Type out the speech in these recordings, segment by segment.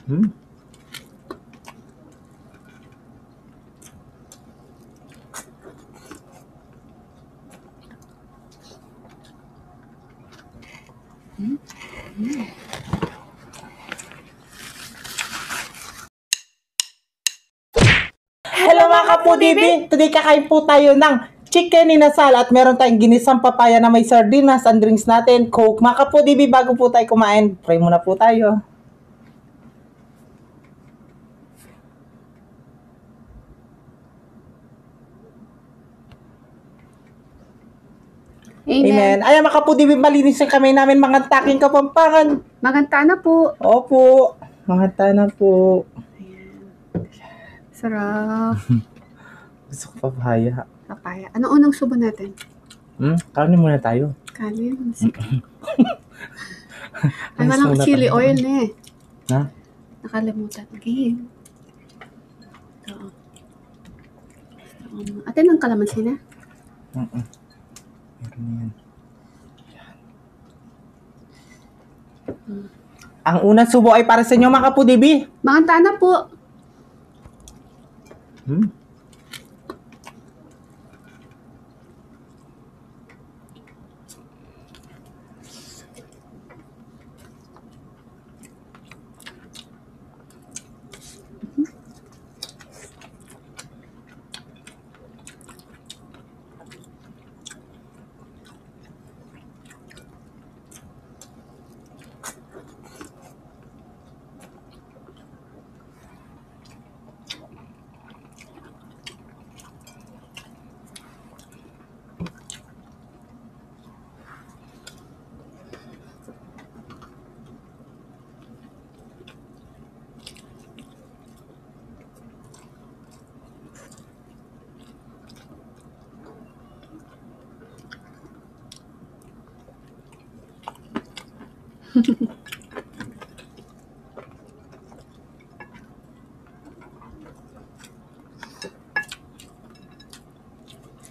Hmm. Hello mga kapudibi! Today kakain po tayo ng chicken inasal at meron tayong ginisang papaya na may sardinas. Ang drinks natin, Coke. Mga kapudibi, bago po tayo kumain, pray muna po tayo. Amen. Ayan mga kapudibi, malinis yung kamay namin, mga taking Kapampangan. Maganda na po. Opo, mga tana po. Sarap. Gusto ko papaya. Papaya. Ano unang subo natin? Kanin muna tayo. Kanin. Sige. Ay, Ayos walang muna chili tayo. oil na eh. Ha? Nakalimutan. Again. Oo. Atin ang kalamansi na. Meron na yan. Ang unang subo ay para sa inyo mga kapudibi. Maganda na po.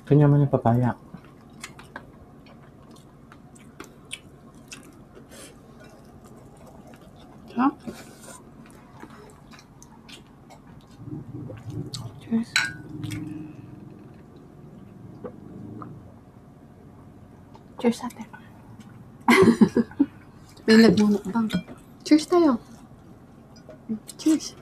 Kanya man yung papaya. Ha? Cheers. Cheers ate. May nagmumukbang. Cheers tayo. Cheers.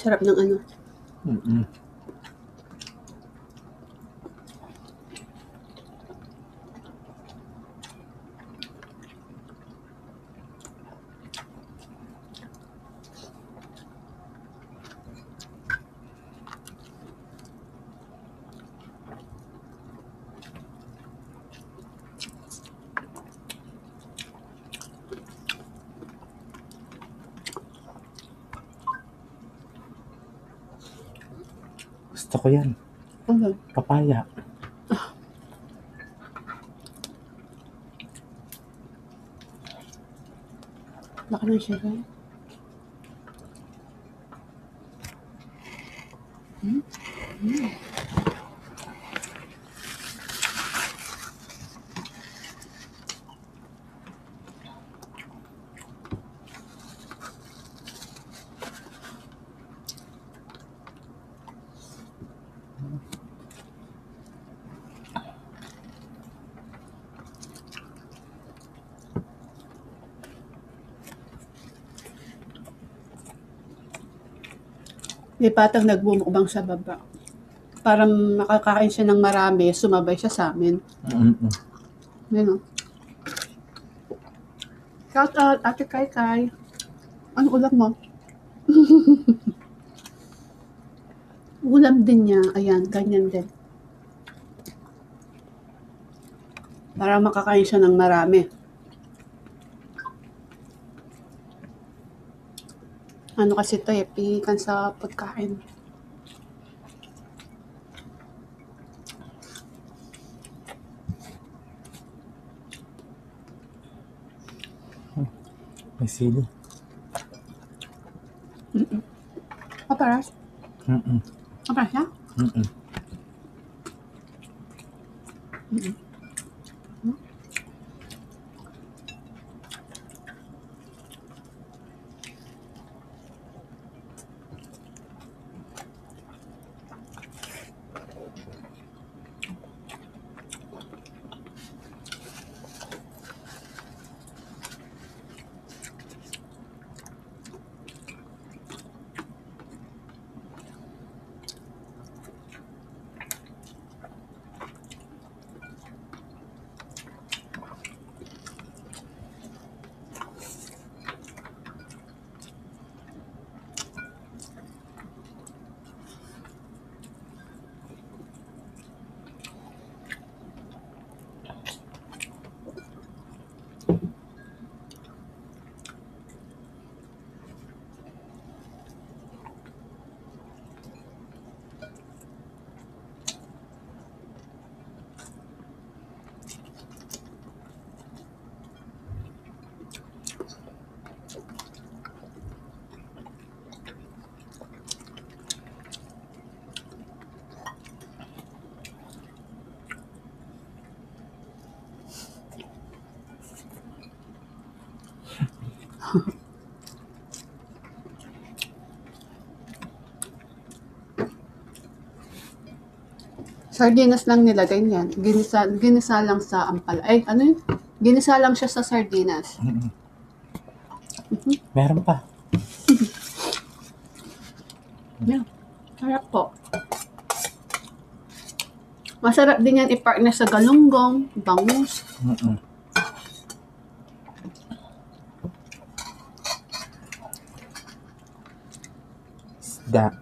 Sarap ng ano. Gusto ko yan. Ano? Papaya. Baka ng sugar. May patang nagmumukbang sa baba. Parang makakain siya ng marami, sumabay siya sa amin. Yan o. Shout out, Ate Kai Kai. Ano ulam mo? Ulam din niya, ayan, ganyan din. Para makakain siya ng marami. Ano kasi ito eh, pihikan sa pagkain. May sili. Paparas? Paparas siya? Sardinas lang nilagay niyan. Ginisa lang sa ampal. Ay, ano yun? Ginisa lang siya sa sardinas. Meron pa. Yeah. Sarap po. Masarap din yan i-partner sa galunggong, bangus. Isda.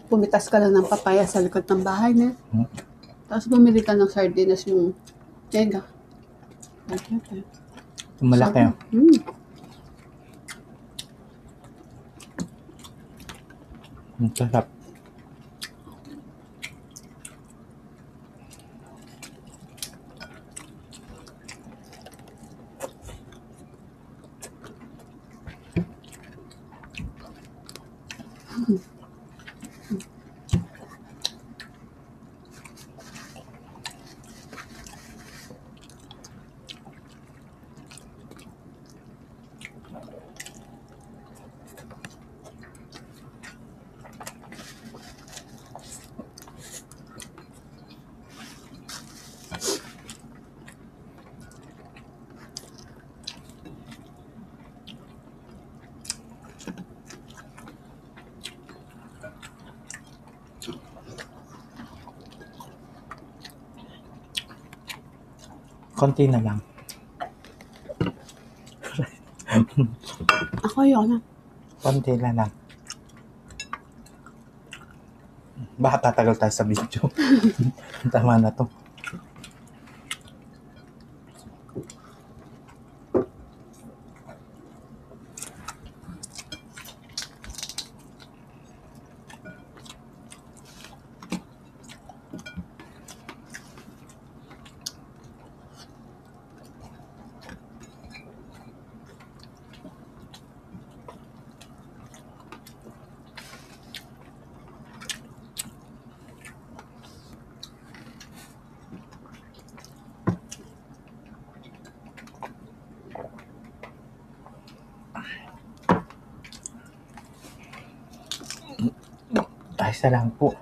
Pumitas ka lang ng papaya sa likod ng bahay na. Tapos bumili ka ng sardinas yung tega. Malaki. Ang sarap. Konti na lang. Ako yun. Konti na lang. Baka tatagal tayo sa video. Tama na to. Ay, isa lang po.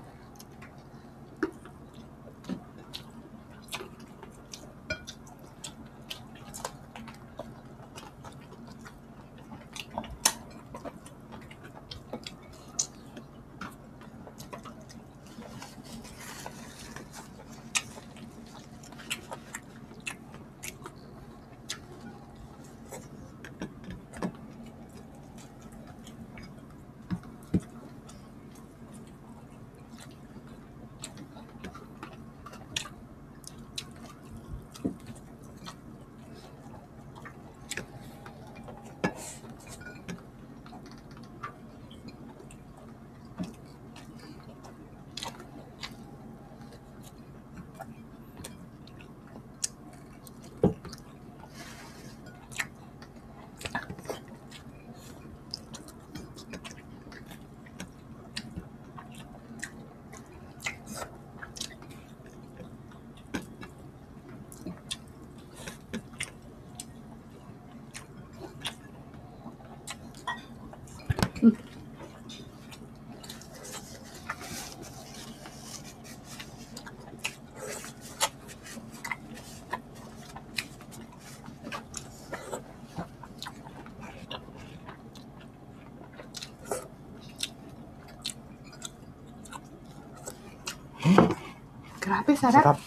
Grabe, sarap. Sarap.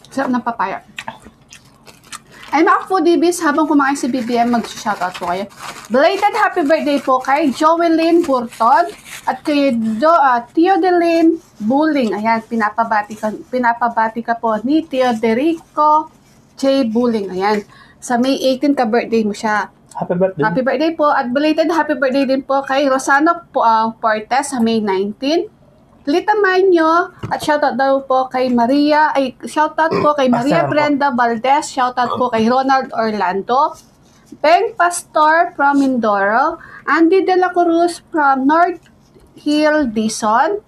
Sarap ng papaya. Ay, mga foodies, habang kumain si BBM, mag-shoutout po kayo. Belated happy birthday po kay Joelyn Burton at kay Theodeline Buling. Ayan, pinapabati ka po ni Teoderico J. Buling. Ayan, sa May 18 ka-birthday mo siya. Happy birthday. Happy birthday po. At belated happy birthday din po kay Rosano Portes sa May 19. Lita Manyo, at shoutout daw po kay shoutout po kay Maria Brenda Valdez, shoutout po kay Ronald Orlando, Beng Pastor from Mindoro, Andy De La Cruz from North Hill, Dison,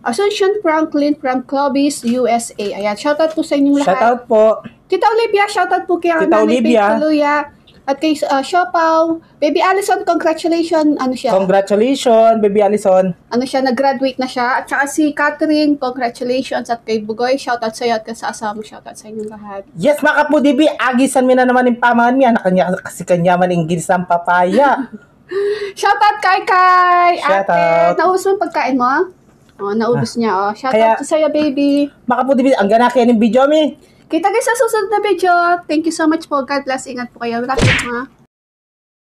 Asuncion Franklin from Clovis, USA. Ayan, shoutout po sa inyong lahat. Shoutout po. Tita Olivia, shoutout po kay Tita Nanay Olivia. Tuluya. At kay Siopaw. Baby Allison, congratulations. Ano siya? Congratulations, Baby Allison. Ano siya, nag-graduate na siya. At saka si Catherine, congratulations. At kay Bugoy, shoutout sa iyo at sa asawa mo, shoutout sa inyong lahat. Yes, mga kapudibi, agisan mi na naman yung pamangan mi. Anak kanya, kasi kanya man yung ginisang papaya. Shoutout kay Shoutout. ate. Naubos mo yung pagkain mo? Oh, naubos niya. Oh. Shoutout sa iyo, baby. Mga kapudibi, ang ganaki ng video mi. Kita guys sa susunod na video. Thank you so much po. God bless. Ingat po kayo. Love you, ha?